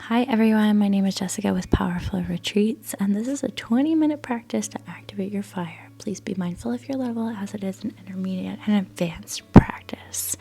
Hi everyone, my name is Jessica with Powerful Retreats, and this is a 20-minute practice to activate your fire. Please be mindful of your level as it is an intermediate and advanced practice.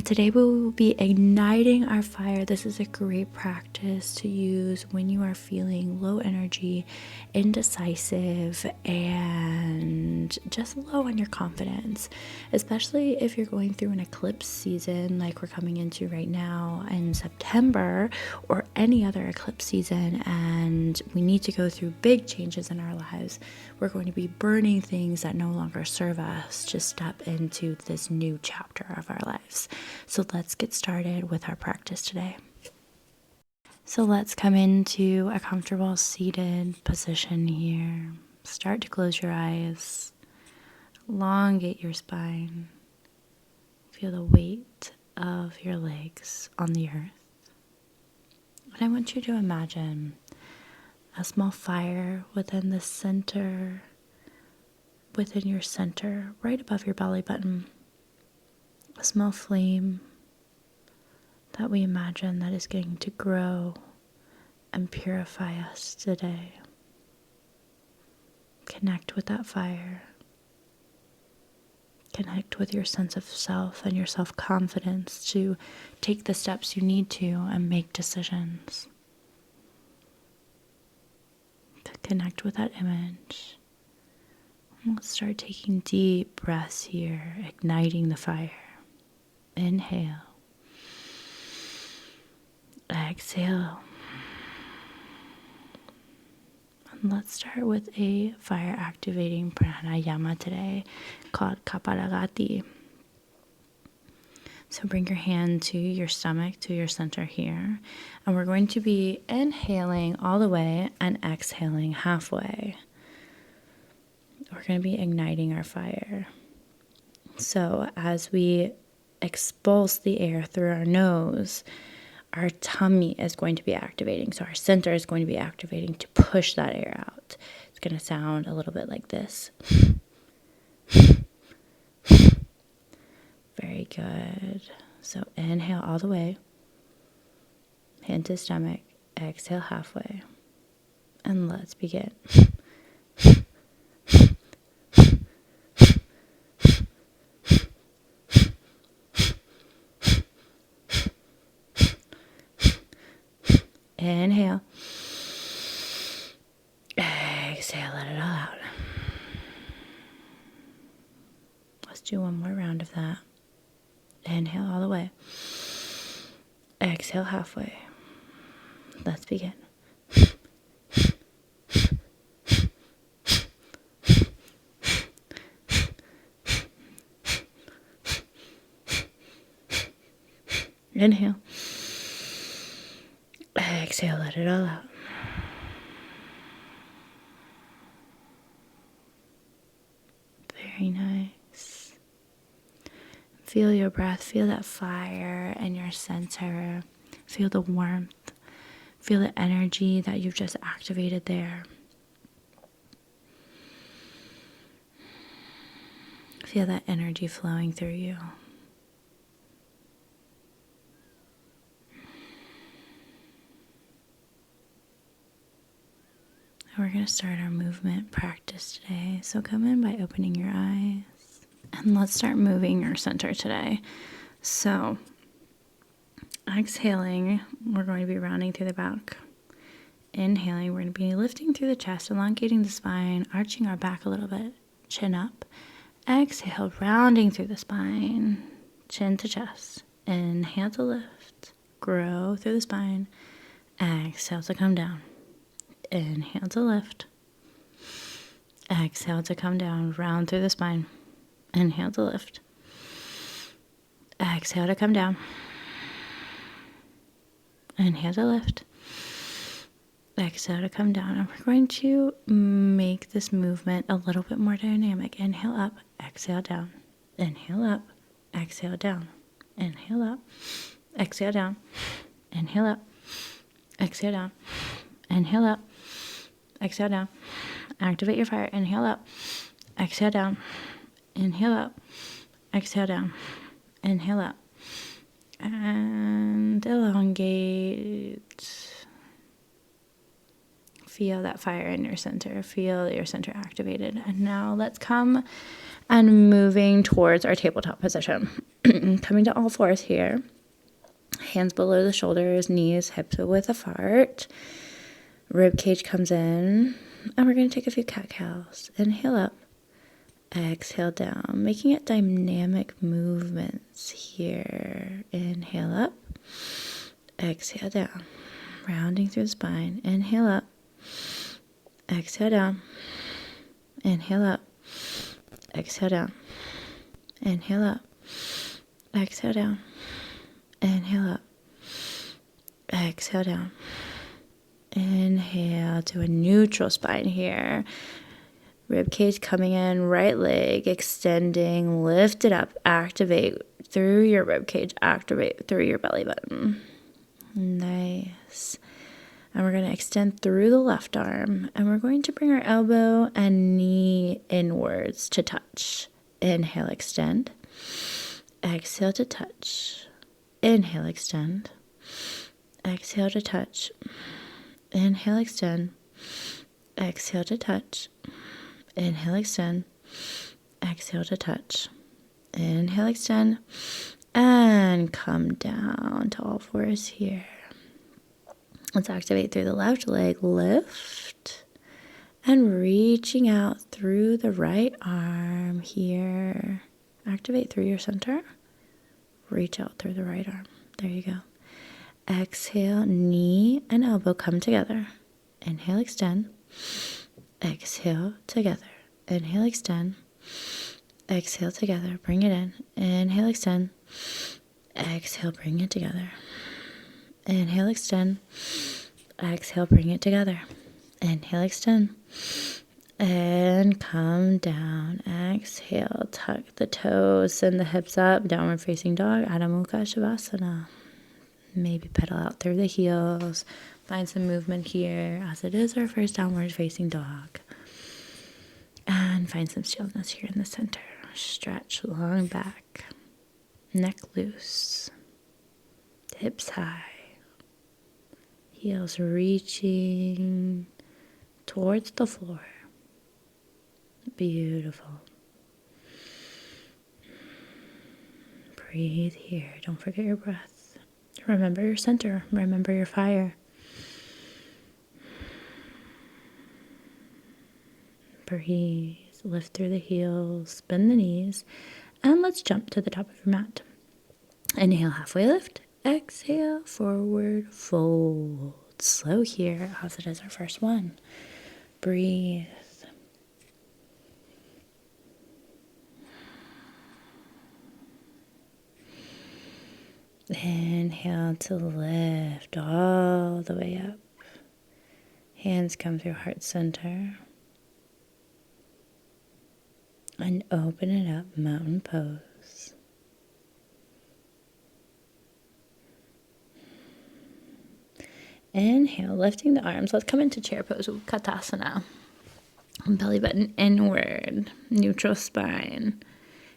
Today we will be igniting our fire. This is a great practice to use when you are feeling low energy, indecisive, and just low on your confidence, especially if you're going through an eclipse season like we're coming into right now in September, or any other eclipse season, and we need to go through big changes in our lives. We're going to be burning things that no longer serve us to step into this new chapter of our lives. So let's get started with our practice today. So let's come into a comfortable seated position here. Start to close your eyes. Elongate your spine. Feel the weight of your legs on the earth. And I want you to imagine a small fire within your center, right above your belly button. A small flame that we imagine that is going to grow and purify us today. Connect with that fire. Connect with your sense of self and your self-confidence to take the steps you need to and make decisions. To connect with that image. Let's start taking deep breaths here, igniting the fire. Inhale. Exhale. And let's start with a fire activating pranayama today called Kapalabhati. So bring your hand to your stomach, to your center here. And we're going to be inhaling all the way and exhaling halfway. We're going to be igniting our fire. So as we expulse the air through our nose, our tummy is going to be activating. So our center is going to be activating to push that air out. It's going to sound a little bit like this. Very good. So inhale all the way. Hand to stomach. Exhale halfway. And let's begin. Inhale. Exhale, let it all out. Let's do one more round of that. Inhale all the way. Exhale halfway. Let's begin. Inhale. Exhale, let it all out. Very nice. Feel your breath. Feel that fire in your center. Feel the warmth. Feel the energy that you've just activated there. Feel that energy flowing through you. We're going to start our movement practice today. So come in by opening your eyes. And let's start moving your center today. So exhaling, we're going to be rounding through the back. Inhaling, we're going to be lifting through the chest, elongating the spine, arching our back a little bit, chin up. Exhale, rounding through the spine, chin to chest. Inhale to lift, grow through the spine. Exhale to come down. Inhale to lift. Exhale to come down, round through the spine. Inhale to lift. Exhale to come down. Inhale to lift. Exhale to come down. And we're going to make this movement a little bit more dynamic. Inhale up, exhale down. Inhale up, exhale down. Inhale up, exhale down. Inhale up, exhale down. Inhale up, exhale down. Activate your fire. Inhale up, exhale down. Inhale up, exhale down. Inhale up, And elongate. Feel that fire in your center. Feel your center activated. And now let's come and moving towards our tabletop position. Coming to all fours here. Hands below the shoulders, knees, hips width apart. Rib cage comes in. And we're going to take a few cat-cows. Inhale up. Exhale down. Making it dynamic movements here. Inhale up. Exhale down. Rounding through the spine. Inhale up. Exhale down. Inhale up. Exhale down. Inhale up. Exhale down. Inhale up. Exhale down. Inhale to a neutral spine here. Rib cage coming in, right leg extending, lift it up, activate through your rib cage, activate through your belly button. Nice. And we're going to extend through the left arm, and we're going to bring our elbow and knee inwards to touch. Inhale, extend. Exhale to touch. Inhale, extend. Exhale to touch. Inhale, extend. Exhale to touch. Inhale, extend. Exhale to touch. Inhale, extend. And come down to all fours here. Let's activate through the left leg. Lift. And reaching out through the right arm here. Activate through your center. Reach out through the right arm. There you go. Exhale, knee and elbow come together. Inhale, extend. Exhale, together. Inhale, extend. Exhale, together. Bring it in. Inhale, extend. Exhale, bring it together. Inhale, extend. Exhale, bring it together. Inhale, extend. And come down. Exhale, tuck the toes, send the hips up. Downward facing dog, Adho Mukha Shavasana. Maybe pedal out through the heels. Find some movement here as it is our first downward facing dog. And find some stillness here in the center. Stretch long back. Neck loose. Hips high. Heels reaching towards the floor. Beautiful. Breathe here. Don't forget your breath. Remember your center. Remember your fire. Breathe. Lift through the heels. Bend the knees. And let's jump to the top of your mat. Inhale, halfway lift. Exhale, forward fold. Slow here as it is our first one. Breathe. Inhale to lift all the way up. Hands come through heart center. And open it up, mountain pose. Inhale, lifting the arms. Let's come into chair pose, Utkatasana. Belly button inward, neutral spine.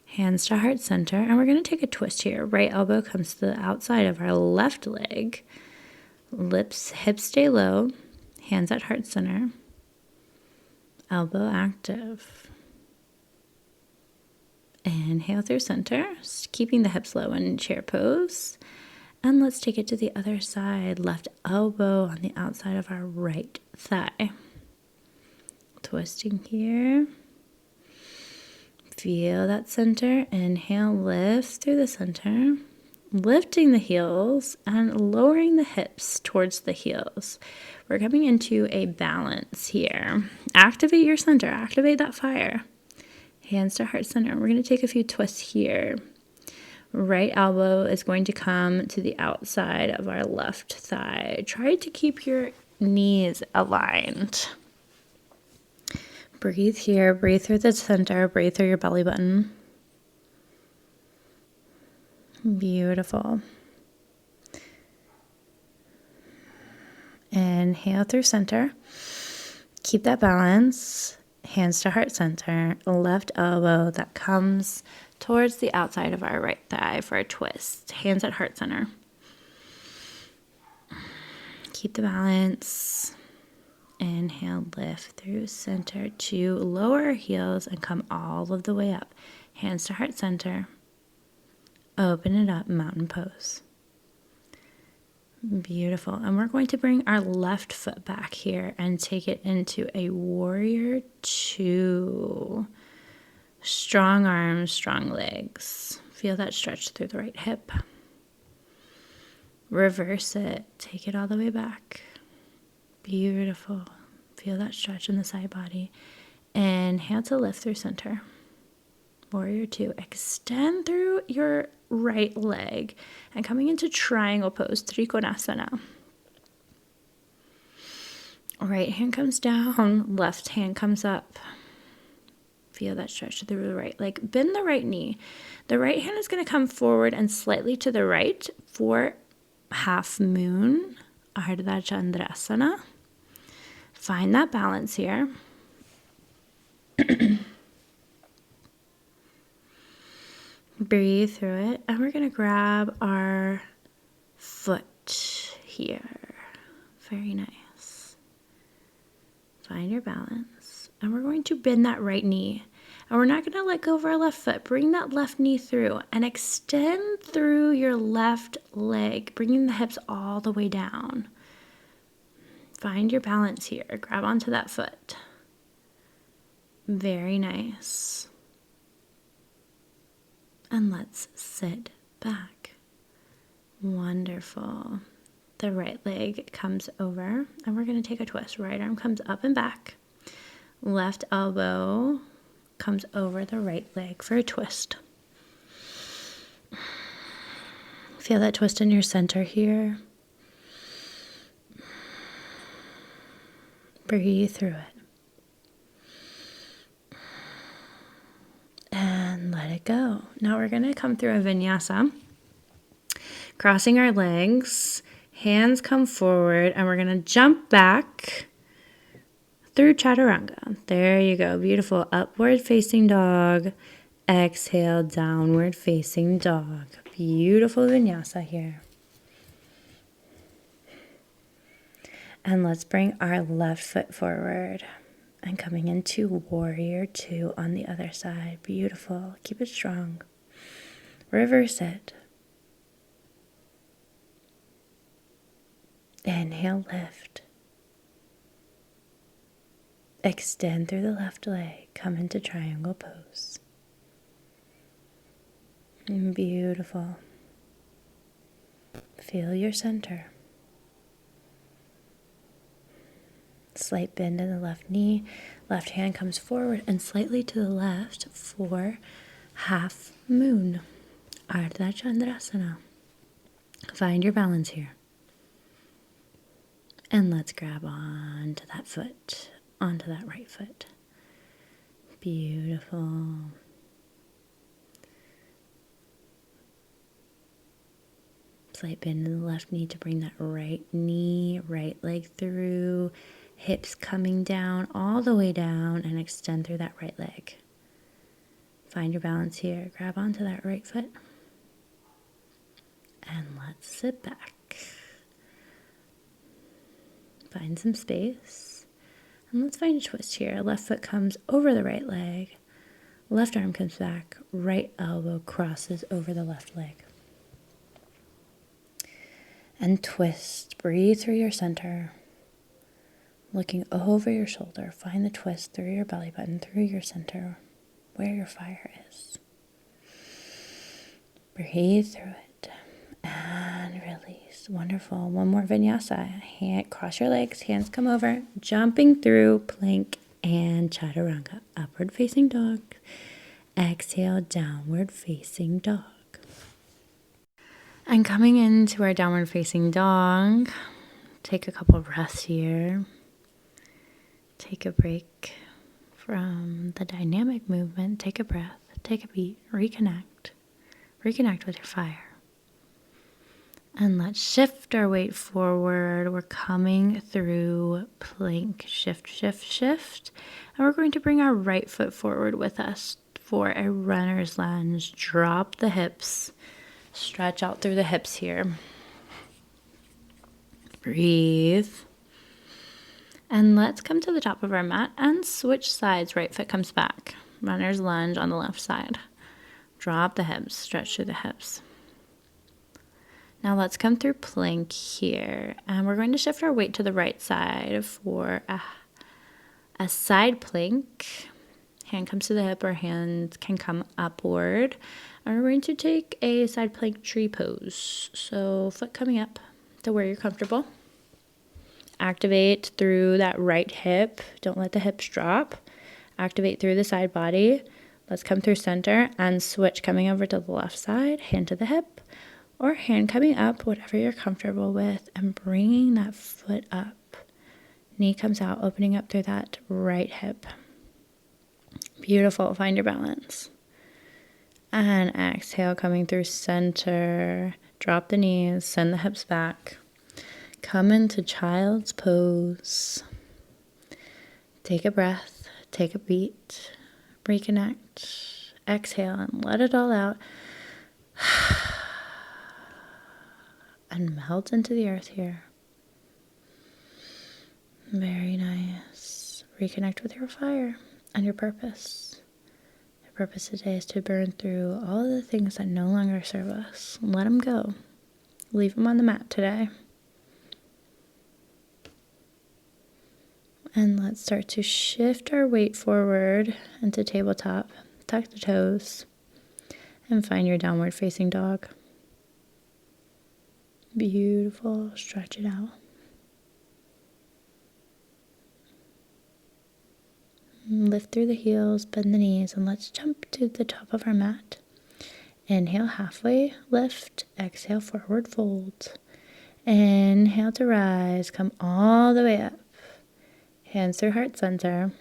Hands to heart center. And we're going to take a twist here. Right elbow comes to the outside of our left leg. Hips stay low. Hands at heart center. Elbow active. Inhale through center, keeping the hips low in chair pose. And let's take it to the other side. Left elbow on the outside of our right thigh. Twisting here. Feel that center. Inhale, lift through the center. Lifting the heels and lowering the hips towards the heels. We're coming into a balance here. Activate your center. Activate that fire. Hands to heart center. We're going to take a few twists here. Right elbow is going to come to the outside of our left thigh. Try to keep your knees aligned. Breathe here. Breathe through the center. Breathe through your belly button. Beautiful. Inhale through center. Keep that balance. Hands to heart center. Left elbow that comes towards the outside of our right thigh for a twist. Hands at heart center. Keep the balance. Inhale, lift through center to lower our heels and come all of the way up. Hands to heart center. Open it up, mountain pose. Beautiful. And we're going to bring our left foot back here and take it into a warrior two. Strong arms, strong legs. Feel that stretch through the right hip. Reverse it. Take it all the way back. Beautiful. Feel that stretch in the side body. Inhale to lift through center. Warrior two. Extend through your right leg and coming into triangle pose, Trikonasana. Right hand comes down, left hand comes up. Feel that stretch through the right leg. Bend the right knee. The right hand is going to come forward and slightly to the right for half moon, Ardha Chandrasana. Find that balance here. Breathe through it. And we're going to grab our foot here. Very nice. Find your balance. And we're going to bend that right knee. And we're not going to let go of our left foot. Bring that left knee through and extend through your left leg, bringing the hips all the way down. Find your balance here. Grab onto that foot. Very nice. And let's sit back. Wonderful. The right leg comes over and we're going to take a twist. Right arm comes up and back. Left elbow comes over the right leg for a twist. Feel that twist in your center here. Breathe through it. And let it go. Now we're going to come through a vinyasa. Crossing our legs. Hands come forward and we're going to jump back through chaturanga. There you go. Beautiful. Upward facing dog. Exhale, downward facing dog. Beautiful vinyasa here. And let's bring our left foot forward and coming into warrior two on the other side. Beautiful. Keep it strong. Reverse it. Inhale, lift. Extend through the left leg. Come into triangle pose. Beautiful. Feel your center. Slight bend in the left knee. Left hand comes forward and slightly to the left for half moon. Ardha Chandrasana. Find your balance here. And let's grab onto that foot, onto that right foot. Beautiful. Slight bend in the left knee to bring that right knee, right leg through. Hips coming down, all the way down, and extend through that right leg. Find your balance here. Grab onto that right foot. And let's sit back. Find some space. And let's find a twist here. Left foot comes over the right leg. Left arm comes back. Right elbow crosses over the left leg. And twist. Breathe through your center. Looking over your shoulder. Find the twist through your belly button, through your center, where your fire is. Breathe through it. And release. Wonderful. One more vinyasa. Cross your legs. Hands come over. Jumping through plank and chaturanga. Upward facing dog. Exhale, downward facing dog. And coming into our downward facing dog, take a couple breaths here. Take a break from the dynamic movement. Take a breath. Take a beat. Reconnect. Reconnect with your fire. And let's shift our weight forward. We're coming through plank. Shift, shift, shift. And we're going to bring our right foot forward with us for a runner's lunge. Drop the hips. Stretch out through the hips here. Breathe. And let's come to the top of our mat and switch sides. Right foot comes back. Runner's lunge on the left side. Drop the hips. Stretch through the hips. Now let's come through plank here. And we're going to shift our weight to the right side for a side plank. Hand comes to the hip, or hands can come upward. And we're going to take a side plank tree pose. So foot coming up to where you're comfortable. Activate through that right hip. Don't let the hips drop. Activate through the side body. Let's come through center and switch, coming over to the left side, hand to the hip, or hand coming up, whatever you're comfortable with, and bringing that foot up. Knee comes out, opening up through that right hip. Beautiful. Find your balance. And exhale, coming through center. Drop the knees, send the hips back. Come into child's pose. Take a breath, take a beat, reconnect. Exhale and let it all out. And melt into the earth here. Very nice. Reconnect with your fire and your purpose. Your purpose today is to burn through all of the things that no longer serve us. Let them go. Leave them on the mat today. And let's start to shift our weight forward into tabletop. Tuck the toes and find your downward facing dog. Beautiful. Stretch it out. Lift through the heels, bend the knees, and let's jump to the top of our mat. Inhale, halfway lift. Exhale, forward fold. Inhale to rise. Come all the way up. Hands through heart center.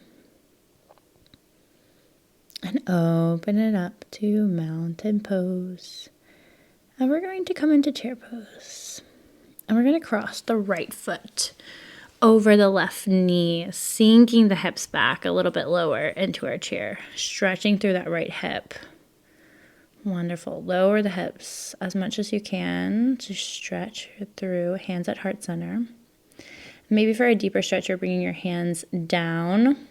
And open it up to mountain pose. And we're going to come into chair pose. And we're going to cross the right foot over the left knee, sinking the hips back a little bit lower into our chair, stretching through that right hip. Wonderful. Lower the hips as much as you can to stretch through, hands at heart center. Maybe for a deeper stretch, you're bringing your hands down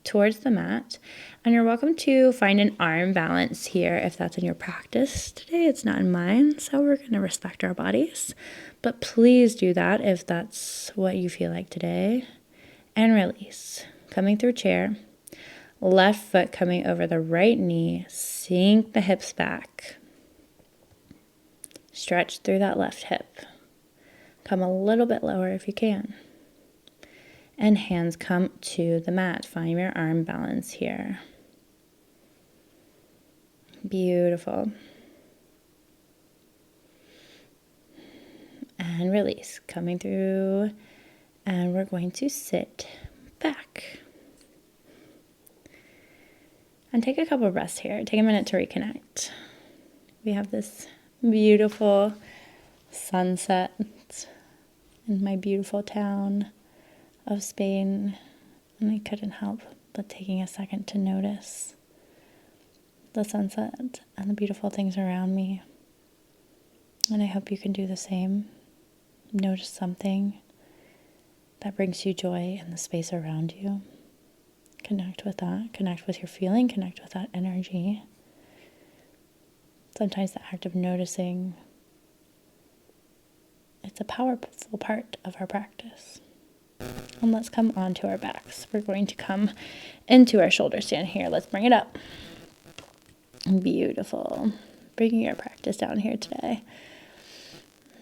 towards the mat. And you're welcome to find an arm balance here if that's in your practice today. It's not in mine, so we're going to respect our bodies. But please do that if that's what you feel like today. And release. Coming through chair. Left foot coming over the right knee. Sink the hips back. Stretch through that left hip. Come a little bit lower if you can. And hands come to the mat. Find your arm balance here. Beautiful. And release. Coming through. And we're going to sit back. And take a couple of breaths here. Take a minute to reconnect. We have this beautiful sunset in my beautiful town of Spain, and I couldn't help but taking a second to notice the sunset and the beautiful things around me. And I hope you can do the same. Notice something that brings you joy in the space around you. Connect with that. Connect with your feeling. Connect with that energy. Sometimes the act of noticing, it's a powerful part of our practice. And let's come onto our backs. We're going to come into our shoulder stand here. Let's bring it up. Beautiful. Bringing your practice down here today.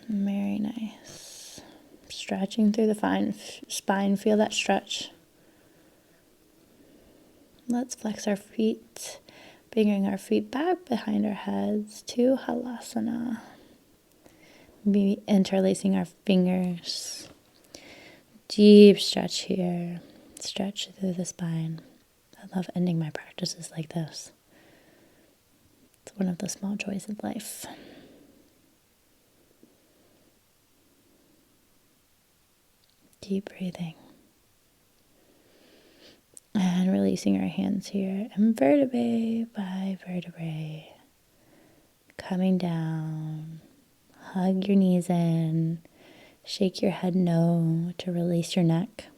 Very nice. Stretching through the spine. Feel that stretch. Let's flex our feet. Bringing our feet back behind our heads to Halasana. Maybe interlacing our fingers. Deep stretch here. Stretch through the spine. I love ending my practices like this. It's one of the small joys of life. Deep breathing. And And releasing our hands here, and vertebrae by vertebrae, coming down. Hug your knees in, shake your head no to release your neck.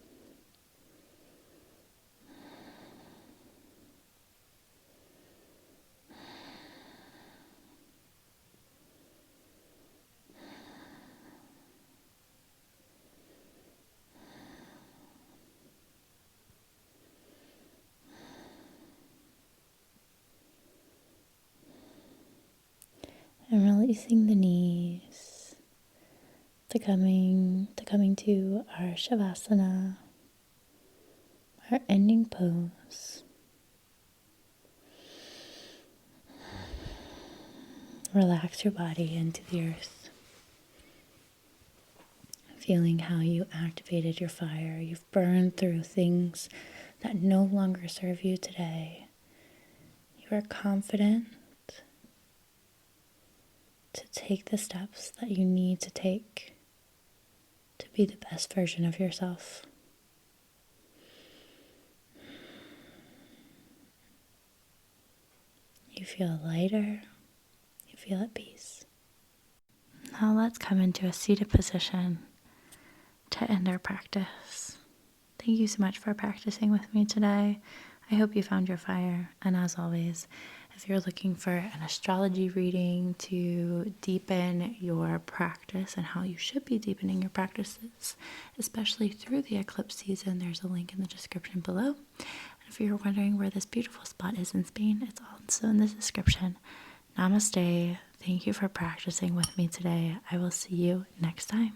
And releasing the knees, to coming to our Shavasana, our ending pose. Relax your body into the earth, feeling how you activated your fire. You've burned through things that no longer serve you today. You are confident to take the steps that you need to take to be the best version of yourself. You feel lighter, you feel at peace. Now let's come into a seated position to end our practice. Thank you so much for practicing with me today. I hope you found your fire, and as always, if you're looking for an astrology reading to deepen your practice and how you should be deepening your practices, especially through the eclipse season, there's a link in the description below. And if you're wondering where this beautiful spot is in Spain, it's also in the description. Namaste. Thank you for practicing with me today. I will see you next time.